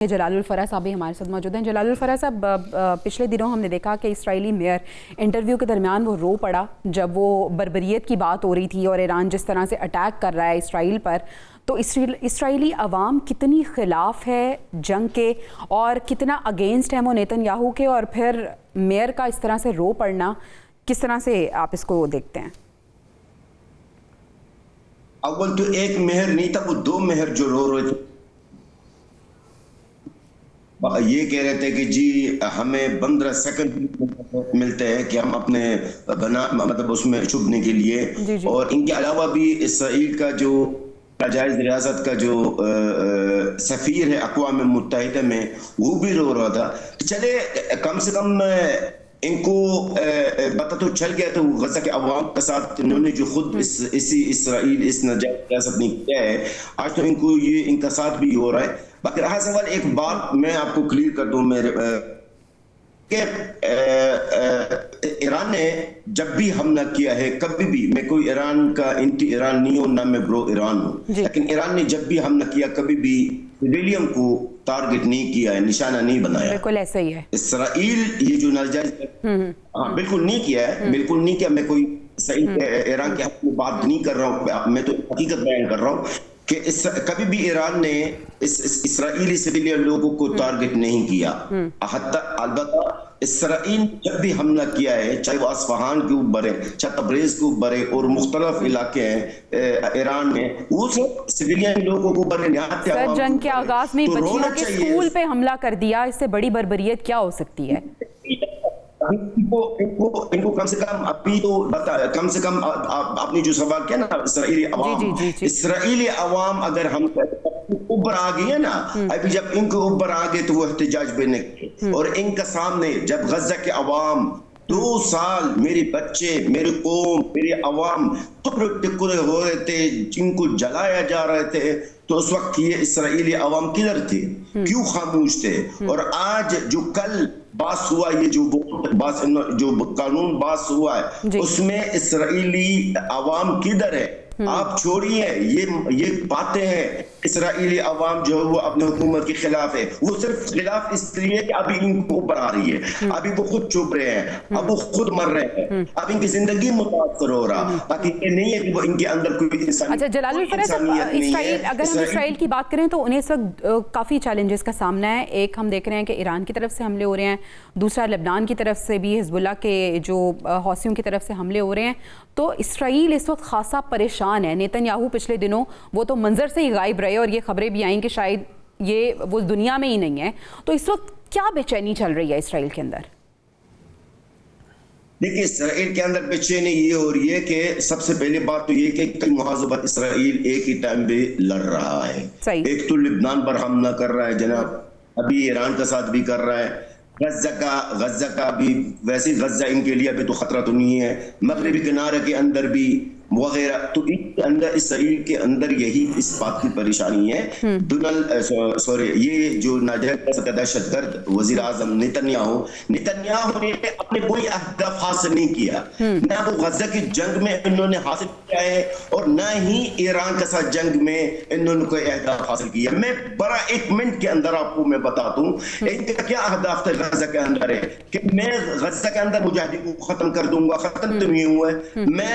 جلال الفرح صاحب بھی ہمارے ساتھ موجود ہیں۔ جلال الفرح صاحب، پچھلے دنوں ہم نے دیکھا کہ اسرائیلی میئر انٹرویو کے درمیان وہ رو پڑا جب وہ بربریت کی بات ہو رہی تھی اور ایران جس طرح سے اٹیک کر رہا ہے اسرائیل پر، تو اسرائیلی عوام کتنی خلاف ہے جنگ کے اور کتنا اگینسٹ ہے وہ نیتن یاہو کے، اور پھر میئر کا اس طرح سے رو پڑنا کس طرح سے آپ اس کو دیکھتے ہیں؟ اول تو ایک مہر نہیں تھا، وہ دو مہر جو رو رہے تھے، یہ کہہ رہے تھے کہ جی ہمیں 15 سیکنڈ ملتے ہیں کہ ہم اپنے مطلب اس میں چھپنے کے لیے، اور ان کے علاوہ بھی اسرائیل کا جو ناجائز ریاست کا جو سفیر ہے اقوام متحدہ میں، وہ بھی رو رہا تھا۔ چلے کم سے کم ان کو پتہ تو چل گیا تو غزہ کے عوام کے ساتھ انہوں نے جو خود اسرائیل اس ناجائز ریاست نے کیا ہے، آج تو ان کو یہ ان کا ساتھ بھی ہو رہا ہے۔ باقی رہا سوال، ایک بات میں آپ کو کلیئر کر دوں میرے کہ ایران نے جب بھی حملہ کیا ہے کبھی بھی، میں کوئی ایران کا انٹی ایران نہیں ہوں، نہ میں برو ایران ہوں، لیکن ایران نے جب بھی حملہ کیا کبھی بھی سویلین کو ٹارگٹ نہیں کیا ہے، نشانہ نہیں بنایا۔ بالکل ایسا ہی ہے۔ اسرائیل یہ جو ناجائز بالکل نہیں کیا ہے، بالکل نہیں کیا۔ میں کوئی ایران کے حق میں بات نہیں کر رہا ہوں، میں تو حقیقت بیان کر رہا ہوں کہ کبھی بھی ایران نے اسرائیلی سویلین لوگوں کو ٹارگٹ نہیں کیا۔ البتہ اسرائیل جب بھی حملہ کیا ہے، چاہے وہ اصفہان کے اوپر ہے، چاہے تبریز کے اوپر ہے، اور مختلف علاقے ہیں ایران میں، وہ سب سویلین لوگوں کو اوپر سر جنگ کے آغاز میں بچیوں کے اسکول پہ حملہ کر دیا، اس سے بڑی بربریت کیا ہو سکتی ہے؟ ان کو کم سے کم ابھی تو کم سے کم آپ نے جو سوال کیا نا اسرائیلی عوام اگر ہم اوپر آ گئی ہے نا، ابھی جب ان کو اوپر آ گئے تو وہ احتجاج بھی نہیں، اور ان کا سامنے جب غزہ کے عوام 2 سال میرے بچے، میرے قوم، میرے عوام ٹکڑے ٹکڑے ہو رہے تھے، جن کو جلایا جا رہے تھے، تو اس وقت یہ اسرائیلی عوام کدھر تھے؟ کیوں خاموش تھے؟ اور آج جو کل باس ہوا، یہ جو قانون باس ہوا ہے، اس میں اسرائیلی عوام کدھر ہے؟ آپ چھوڑیے یہ باتیں ہیں، اسرائیلی عوام جو وہ اپنے حکومت کے خلاف ہے، وہ صرف خلاف اس لیے کہ ابھی ان کو اوپر آ رہی ہے، ابھی وہ خود چھپ رہے ہیں، اب وہ خود مر رہے ہیں، اب ان کی زندگی متاثر ہو رہا، باقی یہ نہیں ہے کہ وہ ان کے اندر کوئی انسانیت۔ اچھا جلال الفرح صاحب، اگر ہم اسرائیل کی بات کریں تو انہیں اس وقت کافی چیلنجز کا سامنا ہے۔ ایک ہم دیکھ رہے ہیں کہ ایران کی طرف سے حملے ہو رہے ہیں، دوسرا لبنان کی طرف سے بھی حزب اللہ کے جو حوثیوں کی طرف سے حملے ہو رہے ہیں، تو اسرائیل اس وقت خاصا پریشان ہے۔ نیتن یاہو پچھلے دنوں وہ تو منظر سے ہی غائب رہے، اور یہ خبریں بھی آئیں کہ شاید یہ وہ دنیا میں ہی نہیں ہے، تو اس وقت کیا بے چینی چل رہی ہے اسرائیل کے اندر؟ دیکھیں، اسرائیل کے اندر بے چینی یہ ہو رہی ہے کہ سب سے پہلے بات تو یہ کہ کئی محاذبت اسرائیل ایک ہی ٹائم پہ لڑ رہا ہے۔ ایک تو لبنان پر حملہ کر رہا ہے جناب، ابھی ایران کا ساتھ بھی کر رہا ہے، غزہ کا بھی ویسے، غزہ ان کے لیے ابھی تو خطرہ تو نہیں ہے، مغربی کنارے کے اندر بھی وغیرہ، تو اسرائیل کے اندر یہی اس بات کی پریشانی ہے۔ یہ جو ناجائز دہشت گرد وزیر اعظم نیتن یاہو نے اپنے کوئی اہداف حاصل نہیں کیا، نہ وہ غزہ کی جنگ میں انہوں نے حاصل کیا ہے، اور نہ ہی ایران کے ساتھ جنگ میں انہوں نے کوئی اہداف حاصل کیا۔ میں بڑا 1 منٹ کے اندر آپ کو میں بتاتا ہوں ان کا کیا اہداف تھے غزہ کے اندر ہے، کہ میں غزہ کے اندر مجاہدین کو ختم کر دوں گا، ختم تو نہیں ہوا ہے۔ میں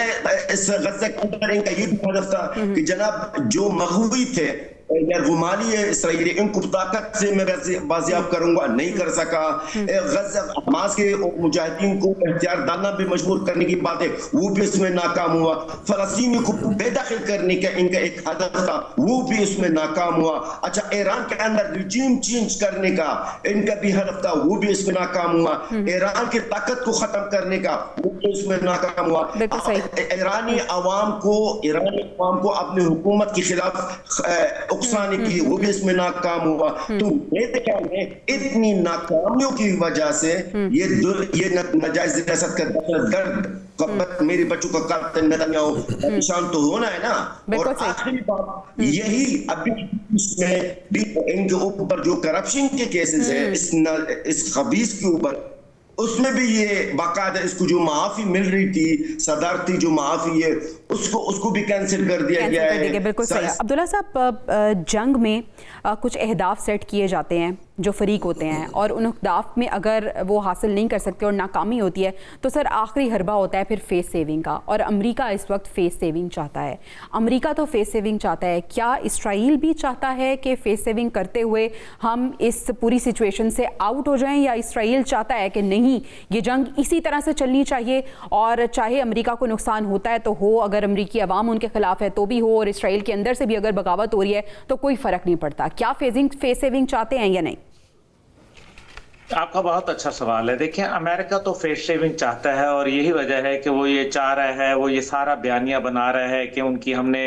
اس غزہ کے اندر ان کا یہ بھی ہدف تھا کہ جناب جو مغوی تھے یا رومالی اسرائیلی، ان کو طاقت سے میں بازیاب کروں گا، نہیں کر سکا۔ غزہ حماس کے مجاہدین کو احتیاط ڈالنا بھی مجبور کرنے کی بات ہے، وہ بھی اس میں ناکام ہوا۔ فلسطینی کو بے دخل کرنے کا ان کا ایک ہدف تھا، وہ بھی اس میں ناکام ہوا۔ اچھا، ایران کے اندر ریجیم چینج کرنے کا ان کا بھی ہدف تھا، وہ بھی اس میں ناکام ہوا۔ ایران کی طاقت کو ختم کرنے کا وہ بھی اس میں ناکام ہوا۔ ایرانی عوام کو اپنی حکومت کے خلاف اکسانے کی، وہ بھی اس میں ناکام ہوا۔ تو میرے خیال میں اتنی ناکامیوں کی وجہ سے یہ ناجائز ریاست کا دہشت گرد میرے بچوں کا قاتل نیتن یاہو پریشان تو ہونا ہے نا۔ اور آخری بات یہی، ابھی اس میں بھی ان کے اوپر جو کرپشن کے کیسز ہیں اس خبیث کے اوپر، اس میں بھی یہ باقاعدہ اس کو جو معافی مل رہی تھی، صدارتی جو معافی ہے اس کو بھی کینسل کر دیا گیا ہے. بالکل صحیح. عبداللہ صاحب, جنگ میں کچھ اہداف سیٹ کیے جاتے ہیں جو فریق ہوتے ہیں, اور ان اہداف میں اگر وہ حاصل نہیں کر سکتے اور ناکامی ہوتی ہے تو سر آخری حربہ ہوتا ہے پھر فیس سیونگ کا, اور امریکہ اس وقت فیس سیونگ چاہتا ہے. امریکہ تو فیس سیونگ چاہتا ہے, کیا اسرائیل بھی چاہتا ہے کہ فیس سیونگ کرتے ہوئے ہم اس پوری سچویشن سے آؤٹ ہو جائیں, یا اسرائیل چاہتا ہے کہ نہیں یہ جنگ اسی طرح سے چلنی چاہیے اور چاہے امریکہ کو نقصان ہوتا ہے تو ہو, اگر امریکی عوام ان کے خلاف ہے تو بھی ہو, اور اسرائیل کے اندر سے بھی اگر بغاوت ہو رہی ہے تو کوئی فرق نہیں پڑتا؟ کیا فیس سیونگ چاہتے ہیں یا نہیں؟ آپ کا بہت اچھا سوال ہے. دیکھیں, امریکہ تو فیس سیونگ چاہتا ہے, اور یہی وجہ ہے کہ وہ یہ چاہ رہا ہے, وہ یہ سارا بیانیہ بنا رہا ہے کہ ان کی ہم نے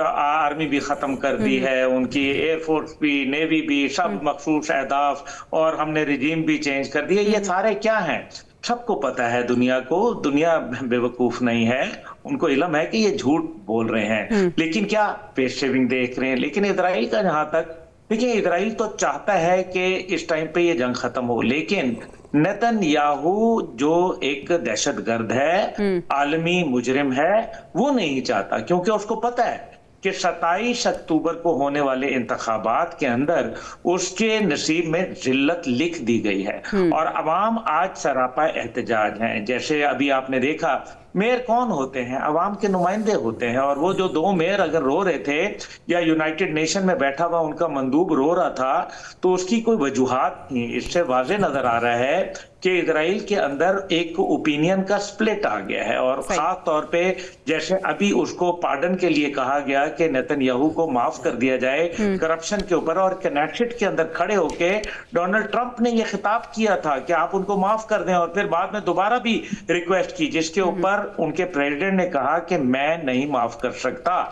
آرمی بھی ختم کر دی ہے, ان کی ایئر فورس بھی, نیوی بھی, سب مخصوص اہداف, اور ہم نے رجیم بھی چینج کر دیا. یہ سارے کیا ہیں؟ سب کو پتا ہے دنیا کو, دنیا بے وقوف نہیں ہے, ان کو علم ہے کہ یہ جھوٹ بول رہے ہیں, لیکن کیا فیس سیونگ دیکھ رہے ہیں. لیکن اسرائیل کا جہاں تک, دیکھیں اسرائیل تو چاہتا ہے کہ اس ٹائم پہ یہ جنگ ختم ہو, لیکن نیتن یاہو جو ایک دہشت گرد ہے, عالمی مجرم ہے, وہ نہیں چاہتا, کیونکہ اس کو پتا ہے کہ 27 اکتوبر کو ہونے والے انتخابات کے اندر اس کے نصیب میں ذلت لکھ دی گئی ہے, اور عوام آج سراپا احتجاج ہیں. جیسے ابھی آپ نے دیکھا, میئر کون ہوتے ہیں؟ عوام کے نمائندے ہوتے ہیں, اور وہ جو 2 میئر اگر رو رہے تھے یا یونائٹڈ نیشن میں بیٹھا ہوا ان کا مندوب رو رہا تھا تو اس کی کوئی وجوہات نہیں. اس سے واضح نظر آ رہا ہے کہ اسرائیل کے اندر ایک اوپینین کا سپلٹ آ گیا ہے, اور خاص طور پہ جیسے ابھی اس کو پارڈن کے لیے کہا گیا کہ نیتن یاہو کو معاف کر دیا جائے کرپشن کے اوپر, اور کنیکٹڈ کے اندر کھڑے ہو کے ڈونلڈ ٹرمپ نے یہ خطاب کیا تھا کہ آپ ان کو معاف کر دیں, اور پھر بعد میں دوبارہ بھی ریکویسٹ کی, جس کے اوپر ان کے پریزیڈنٹ نے کہا کہ میں نہیں معاف کر سکتا.